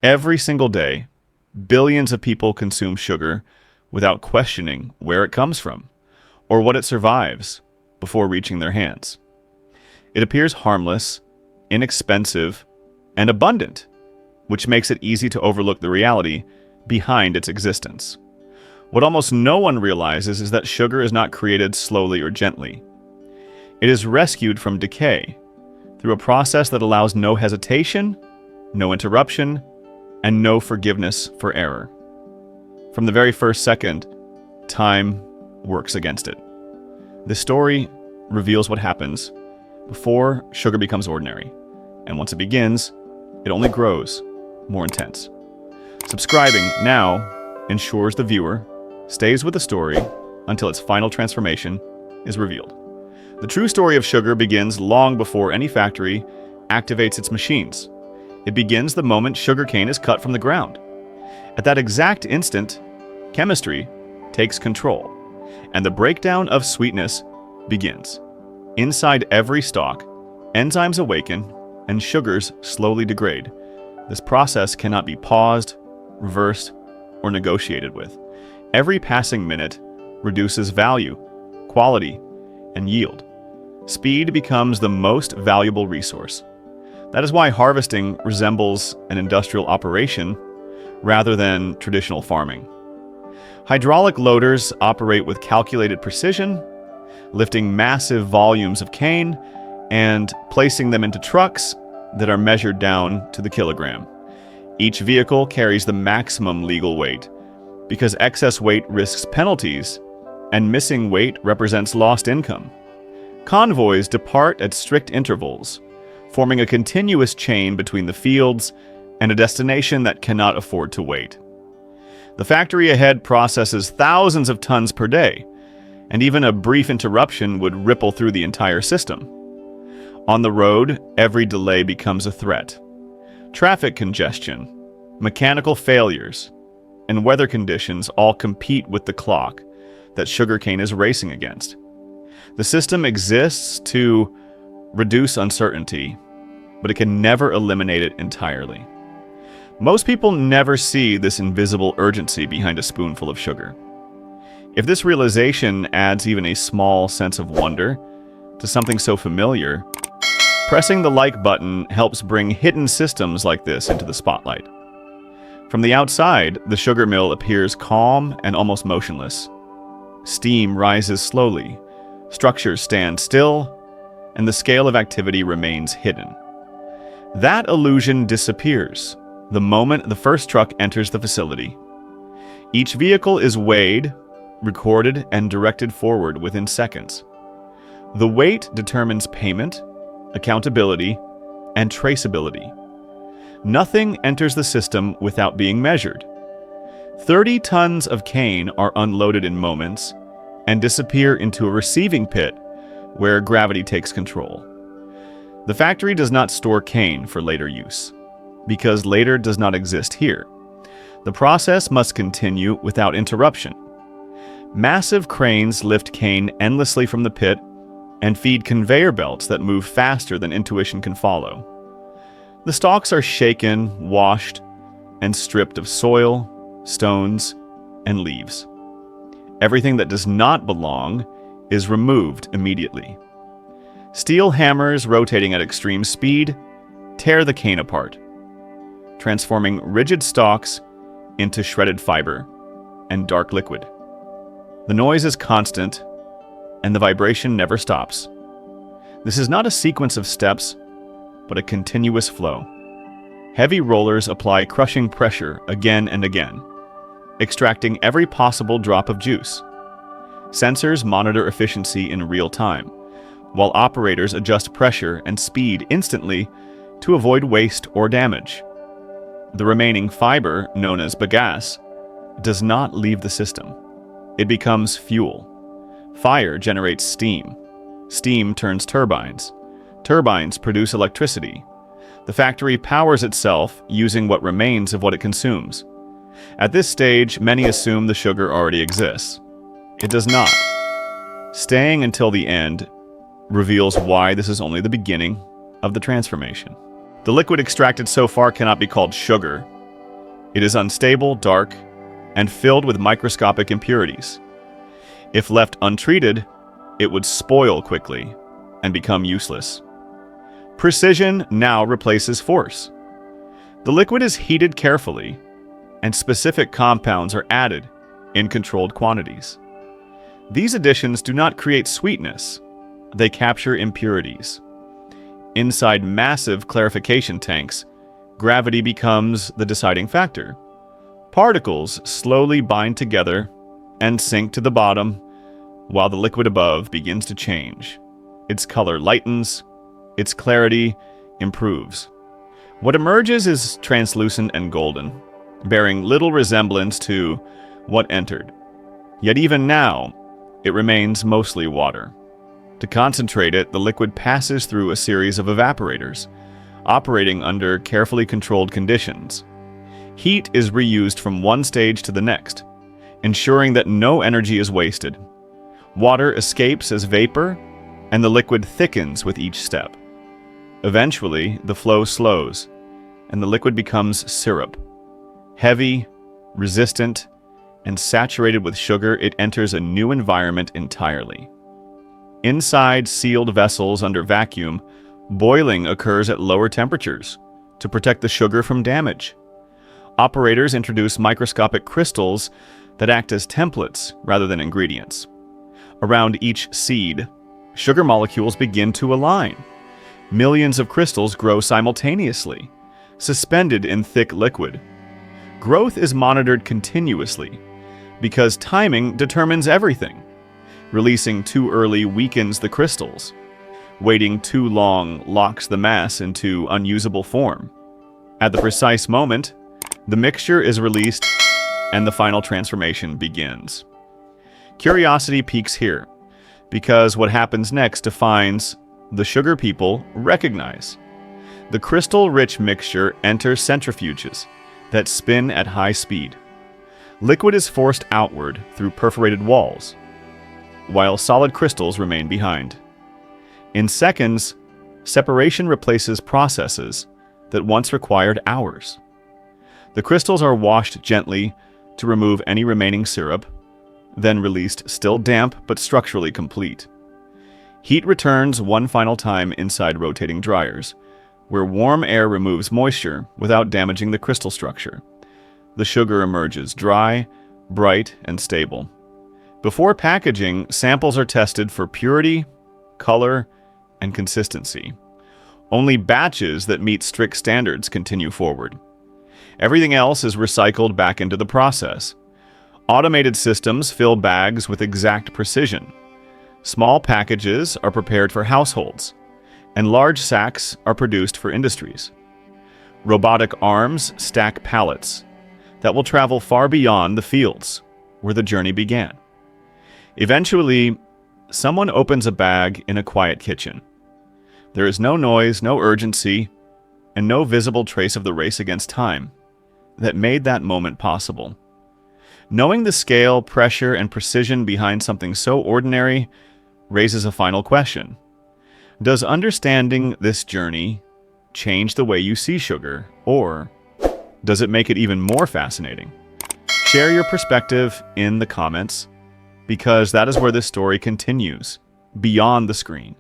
Every single day, billions of people consume sugar without questioning where it comes from or what it survives before reaching their hands. It appears harmless, inexpensive, and abundant, which makes it easy to overlook the reality behind its existence. What almost no one realizes is that sugar is not created slowly or gently. It is rescued from decay through a process that allows no hesitation, no interruption, and no forgiveness for error. From the very first second, time works against it. This story reveals what happens before sugar becomes ordinary, and once it begins, it only grows more intense. Subscribing now ensures the viewer stays with the story until its final transformation is revealed. The true story of sugar begins long before any factory activates its machines. It begins the moment sugarcane is cut from the ground. At that exact instant, chemistry takes control, and the breakdown of sweetness begins. Inside every stalk, enzymes awaken and sugars slowly degrade. This process cannot be paused, reversed, or negotiated with. Every passing minute reduces value, quality, and yield. Speed becomes the most valuable resource. That is why harvesting resembles an industrial operation rather than traditional farming. Hydraulic loaders operate with calculated precision, lifting massive volumes of cane and placing them into trucks that are measured down to the kilogram. Each vehicle carries the maximum legal weight because excess weight risks penalties and missing weight represents lost income. Convoys depart at strict intervals, forming a continuous chain between the fields and a destination that cannot afford to wait. The factory ahead processes thousands of tons per day, and even a brief interruption would ripple through the entire system. On the road, every delay becomes a threat. Traffic congestion, mechanical failures, and weather conditions all compete with the clock that sugarcane is racing against. The system exists to reduce uncertainty, but it can never eliminate it entirely. Most people never see this invisible urgency behind a spoonful of sugar. If this realization adds even a small sense of wonder to something so familiar, pressing the like button helps bring hidden systems like this into the spotlight. From the outside, the sugar mill appears calm and almost motionless. Steam rises slowly, structures stand still, and the scale of activity remains hidden. That illusion disappears the moment the first truck enters the facility. Each vehicle is weighed, recorded, and directed forward within seconds. The weight determines payment, accountability, and traceability. Nothing enters the system without being measured. 30 tons of cane are unloaded in moments and disappear into a receiving pit where gravity takes control. The factory does not store cane for later use, because later does not exist here. The process must continue without interruption. Massive cranes lift cane endlessly from the pit and feed conveyor belts that move faster than intuition can follow. The stalks are shaken, washed, and stripped of soil, stones, and leaves. Everything that does not belong is removed immediately. Steel hammers rotating at extreme speed tear the cane apart, transforming rigid stalks into shredded fiber and dark liquid. The noise is constant, and the vibration never stops. This is not a sequence of steps, but a continuous flow. Heavy rollers apply crushing pressure again and again, extracting every possible drop of juice. Sensors monitor efficiency in real time, while operators adjust pressure and speed instantly to avoid waste or damage. The remaining fiber, known as bagasse, does not leave the system. It becomes fuel. Fire generates steam. Steam turns turbines. Turbines produce electricity. The factory powers itself using what remains of what it consumes. At this stage, many assume the sugar already exists. It does not. Staying until the end reveals why this is only the beginning of the transformation. The liquid extracted so far cannot be called sugar. It is unstable, dark, and filled with microscopic impurities. If left untreated, it would spoil quickly and become useless. Precision now replaces force. The liquid is heated carefully, and specific compounds are added in controlled quantities. These additions do not create sweetness, they capture impurities. Inside massive clarification tanks, gravity becomes the deciding factor. Particles slowly bind together and sink to the bottom, while the liquid above begins to change. Its color lightens, its clarity improves. What emerges is translucent and golden, bearing little resemblance to what entered. Yet even now, it remains mostly water. To concentrate it, the liquid passes through a series of evaporators, operating under carefully controlled conditions. Heat is reused from one stage to the next, ensuring that no energy is wasted. Water escapes as vapor, and the liquid thickens with each step. Eventually, the flow slows, and the liquid becomes syrup. Heavy, resistant, and saturated with sugar, it enters a new environment entirely. Inside sealed vessels under vacuum, boiling occurs at lower temperatures to protect the sugar from damage. Operators introduce microscopic crystals that act as templates rather than ingredients. Around each seed, sugar molecules begin to align. Millions of crystals grow simultaneously, suspended in thick liquid. Growth is monitored continuously because timing determines everything. Releasing too early weakens the crystals. Waiting too long locks the mass into unusable form. At the precise moment, the mixture is released and the final transformation begins. Curiosity peaks here, because what happens next defines the sugar people recognize. The crystal-rich mixture enters centrifuges that spin at high speed. Liquid is forced outward through perforated walls, while solid crystals remain behind. In seconds, separation replaces processes that once required hours. The crystals are washed gently to remove any remaining syrup, then released still damp but structurally complete. Heat returns one final time inside rotating dryers, where warm air removes moisture without damaging the crystal structure. The sugar emerges dry, bright, and stable. Before packaging, samples are tested for purity, color, and consistency. Only batches that meet strict standards continue forward. Everything else is recycled back into the process. Automated systems fill bags with exact precision. Small packages are prepared for households, and large sacks are produced for industries. Robotic arms stack pallets that will travel far beyond the fields where the journey began. Eventually, someone opens a bag in a quiet kitchen. There is no noise, no urgency, and no visible trace of the race against time that made that moment possible. Knowing the scale, pressure, and precision behind something so ordinary raises a final question. Does understanding this journey change the way you see sugar, or does it make it even more fascinating? Share your perspective in the comments, because that is where this story continues, beyond the screen.